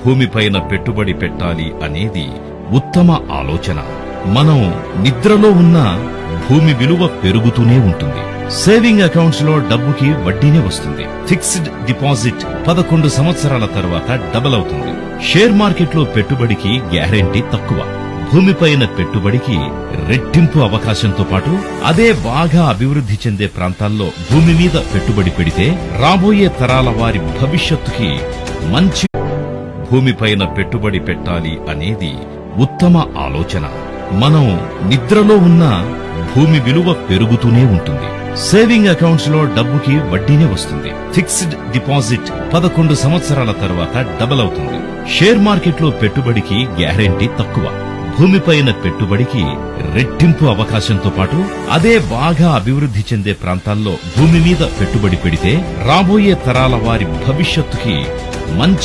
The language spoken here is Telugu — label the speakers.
Speaker 1: భూమిపైన పెట్టుబడి పెట్టాలి అనేది ఉత్తమ ఆలోచన. మనం నిద్రలో ఉన్న భూమి విలువ పెరుగుతూనే ఉంటుంది. సేవింగ్ అకౌంట్స్ లో డబ్బుకి వడ్డీనే వస్తుంది. ఫిక్స్డ్ డిపాజిట్ 11 సంవత్సరాల తర్వాత డబల్ అవుతుంది. షేర్ మార్కెట్ లో పెట్టుబడికి గ్యారెంటీ తక్కువ. భూమిపైన పెట్టుబడికి రెట్టింపు అవకాశంతో పాటు అదే బాగా అభివృద్ధి చెందే ప్రాంతాల్లో భూమి మీద పెట్టుబడి పెడితే రాబోయే తరాల వారి భవిష్యత్తుకి మంచి. భూమిపైన పెట్టుబడి పెట్టాలి అనేది ఉత్తమ ఆలోచన. మనం నిద్రలో ఉన్న భూమి విలువ పెరుగుతూనే ఉంటుంది. సేవింగ్ అకౌంట్స్ లో డబ్బుకి వడ్డీనే వస్తుంది. ఫిక్స్డ్ డిపాజిట్ 11 సంవత్సరాల తర్వాత డబల్ అవుతుంది. షేర్ మార్కెట్ లో పెట్టుబడికి గ్యారెంటీ తక్కువ. భూమిపైన పెట్టుబడికి రెట్టింపు అవకాశంతో పాటు అదే బాగా అభివృద్ధి చెందే ప్రాంతాల్లో భూమి మీద పెట్టుబడి పెడితే రాబోయే తరాల వారి భవిష్యత్తుకి మంచి